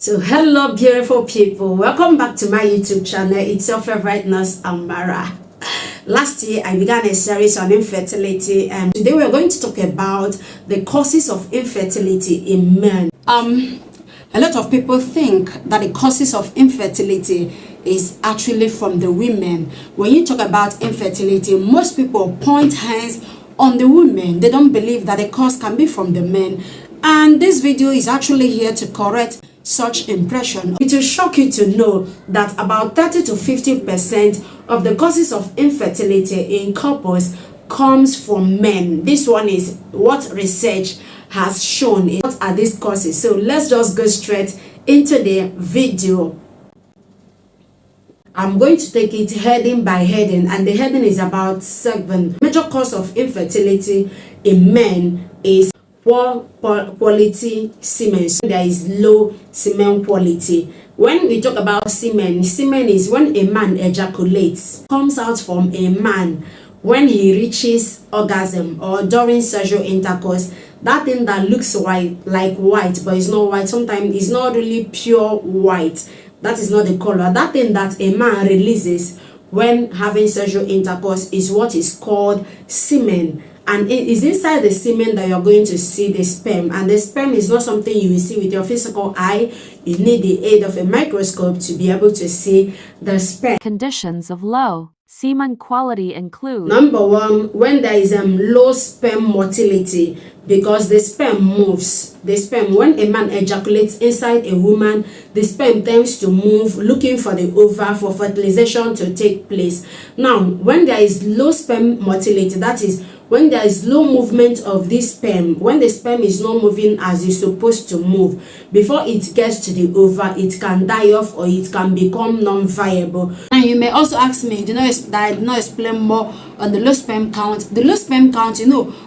So hello beautiful people, welcome back to my YouTube channel. It's your favorite nurse Amara. Last year I began a series on infertility, and today we're going to talk about the causes of infertility in men. A lot of people think that the causes of infertility is actually from the women. When you talk about infertility, most people point hands on the women. They don't believe that the cause can be from the men, and this video is actually here to correct such impression. It will shock you to know that about 30 to 50% of the causes of infertility in couples comes from men. This one is what research has shown. What are these causes? So let's just go straight into the video. I'm going to take it heading by heading, and the heading is about 7 major cause of infertility in men is poor quality semen. So there is low semen quality. When we talk about semen is when a man ejaculates, comes out from a man when he reaches orgasm or during sexual intercourse. That thing that looks white, like white, but it's not white. Sometimes it's not really pure white. That is not the color. That thing that a man releases when having sexual intercourse is what is called semen. And it is inside the semen that you're going to see the sperm. And the sperm is not something you will see with your physical eye. You need the aid of a microscope to be able to see the sperm. Conditions of low semen quality include: number 1, when there is low sperm motility, because the sperm moves. The sperm, when a man ejaculates inside a woman, the sperm tends to move looking for the ova for fertilization to take place. Now, when there is low sperm motility, that is when there is low movement of this sperm, when the sperm is not moving as it's supposed to move, before it gets to the ova, it can die off or it can become non-viable. And you may also ask me, that I did not explain more on the low sperm count. The low sperm count,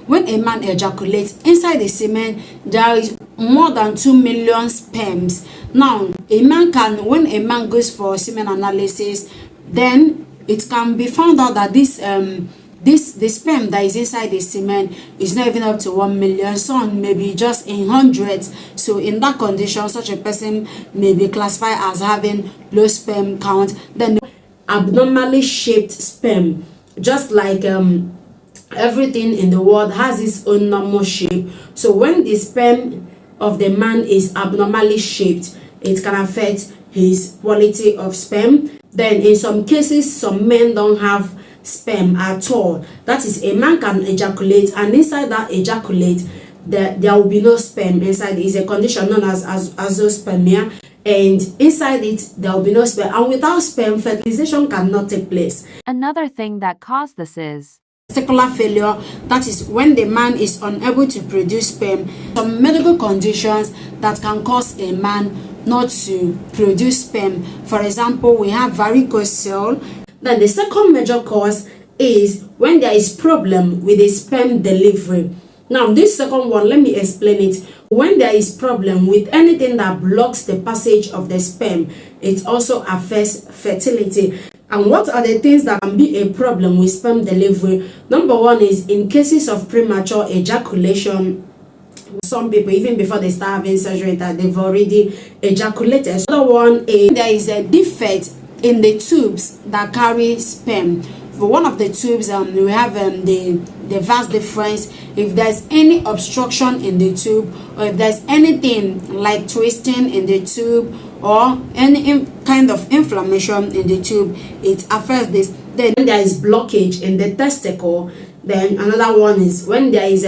when a man ejaculates inside the semen, there is more than 2 million sperms. Now, when a man goes for semen analysis, then it can be found out that the sperm that is inside the semen is not even up to 1 million, some maybe just in hundreds. So in that condition, such a person may be classified as having low sperm count. Then abnormally shaped sperm, just like everything in the world has its own normal shape. So when the sperm of the man is abnormally shaped, it can affect his quality of sperm. Then in some cases, some men don't have sperm at all. That is, a man can ejaculate, and inside that ejaculate there will be no sperm inside. It is a condition known as azoospermia, and inside it there will be no sperm, and without sperm, fertilization cannot take place. Another thing that caused this is testicular failure. That is when the man is unable to produce sperm. Some medical conditions that can cause a man not to produce sperm. For example, we have varicocele. Then the second major cause is when there is problem with the sperm delivery. Now, this second one, let me explain it. When there is problem with anything that blocks the passage of the sperm, it also affects fertility. And what are the things that can be a problem with sperm delivery? Number 1 is in cases of premature ejaculation. Some people, even before they start having surgery, that they've already ejaculated. Another one is there is a defect in the tubes that carry sperm. For one of the tubes, we have the vas deferens. If there's any obstruction in the tube, or if there's anything like twisting in the tube, or any kind of inflammation in the tube, it affects this. Then there is blockage in the testicle. Then another one is when there is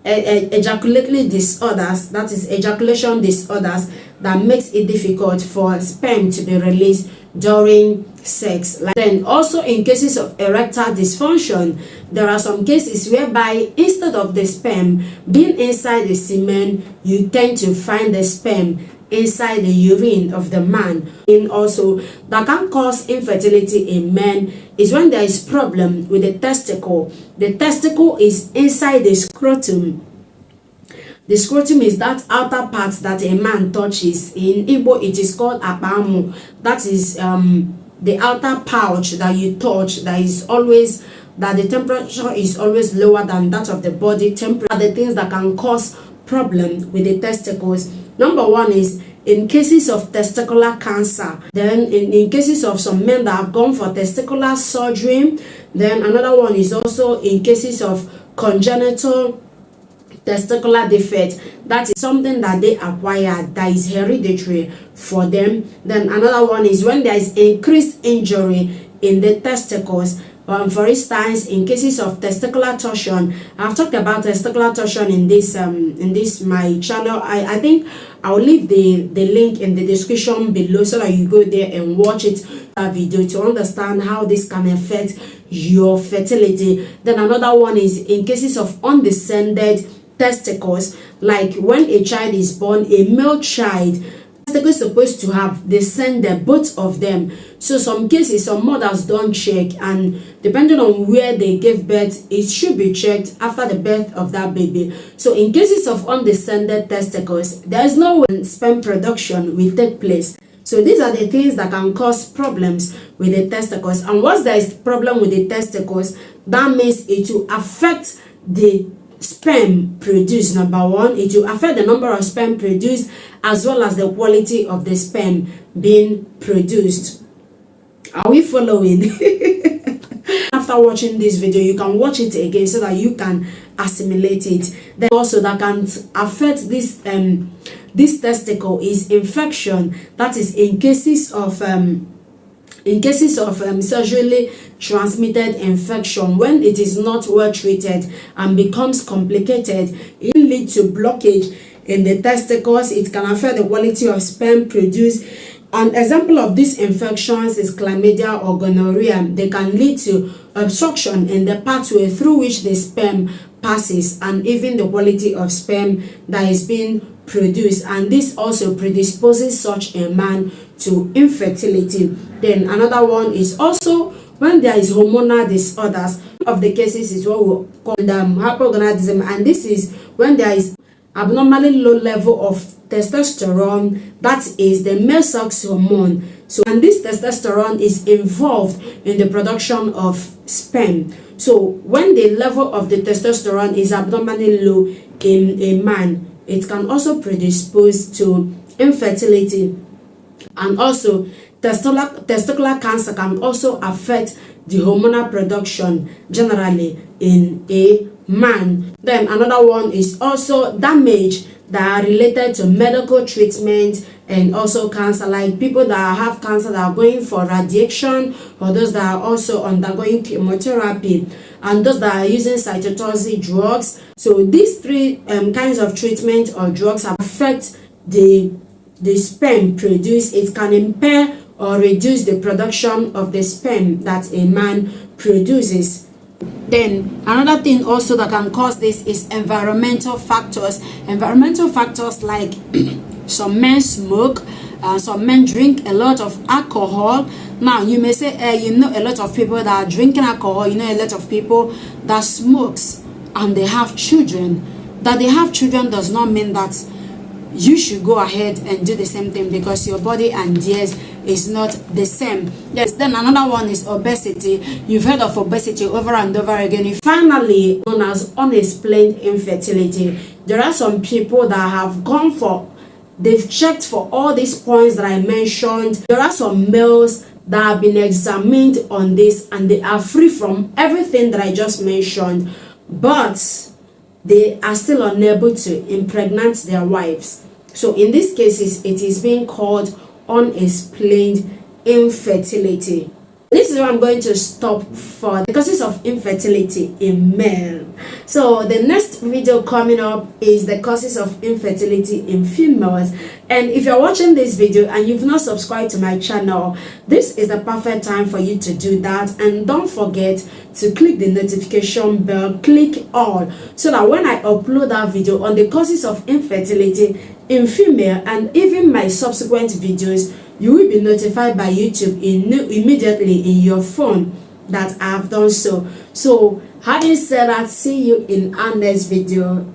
ejaculatory disorders, that is ejaculation disorders, that makes it difficult for sperm to be released during sex. Then also in cases of erectile dysfunction, there are some cases whereby instead of the sperm being inside the semen, you tend to find the sperm inside the urine of the man. And also that can cause infertility in men is when there is problem with the testicle. The testicle is inside the scrotum. The scrotum is that outer part that a man touches. In Igbo, it is called abamu. That is the outer pouch that you touch, that the temperature is always lower than that of the body temperature. The things that can cause problem with the testicles. Number 1 is in cases of testicular cancer, then in cases of some men that have gone for testicular surgery, then another one is also in cases of congenital testicular defect, that is something that they acquire that is hereditary for them. Then another one is when there is increased injury in the testicles. For instance, in cases of testicular torsion, I've talked about testicular torsion in this my channel. I think I'll leave the link in the description below so that you go there and watch it, that video, to understand how this can affect your fertility. Then another one is in cases of undescended testicles, like when a child is born, a male child, testicles supposed to have descended, both of them. So some cases, some mothers don't check, and depending on where they gave birth, it should be checked after the birth of that baby. So in cases of undescended testicles, there is no way sperm production will take place. So these are the things that can cause problems with the testicles. And once there is problem with the testicles, that means it will affect the sperm produced. Number one, it will affect the number of sperm produced as well as the quality of the sperm being produced. Are we following? After watching this video, you can watch it again so that you can assimilate it. Then also that can affect this testicle is infection, that is in cases of sexually transmitted infection. When it is not well treated and becomes complicated, it leads to blockage in the testicles. It can affect the quality of sperm produced. An example of these infections is chlamydia or gonorrhea. They can lead to obstruction in the pathway through which the sperm passes, and even the quality of sperm that is being produced, and this also predisposes such a man to infertility. Then another one is also when there is hormonal disorders. Of the cases is what we call hypogonadism, and this is when there is abnormally low level of testosterone, that is the male sex hormone. So, and this testosterone is involved in the production of sperm. So when the level of the testosterone is abnormally low in a man, it can also predispose to infertility. And also testicular cancer can also affect the hormonal production generally in a man. Then another one is also damage that are related to medical treatment and also cancer, like people that have cancer that are going for radiation, or those that are also undergoing chemotherapy, and those that are using cytotoxic drugs. So these three kinds of treatment or drugs affect the sperm produced. It can impair or reduce the production of the sperm that a man produces. Then another thing also that can cause this is environmental factors. Environmental factors like some men smoke, some men drink a lot of alcohol. Now you may say, you know, a lot of people that are drinking alcohol, you know, a lot of people that smokes and they have children. That they have children does not mean that you should go ahead and do the same thing, because your body and theirs is not the same. Yes. Then another one is obesity. You've heard of obesity over and over again. Finally, known as unexplained infertility. There are some people that have gone for, they've checked for all these points that I mentioned. There are some males that have been examined on this and they are free from everything that I just mentioned, but they are still unable to impregnate their wives. So in these cases, it is being called unexplained infertility. This is where I'm going to stop for the causes of infertility in men. So the next video coming up is the causes of infertility in females. And if you're watching this video and you've not subscribed to my channel, this is the perfect time for you to do that. And don't forget to click the notification bell, click all, so that when I upload that video on the causes of infertility in female and even my subsequent videos, you will be notified by YouTube immediately in your phone that I have done so. So having said that, see you in our next video.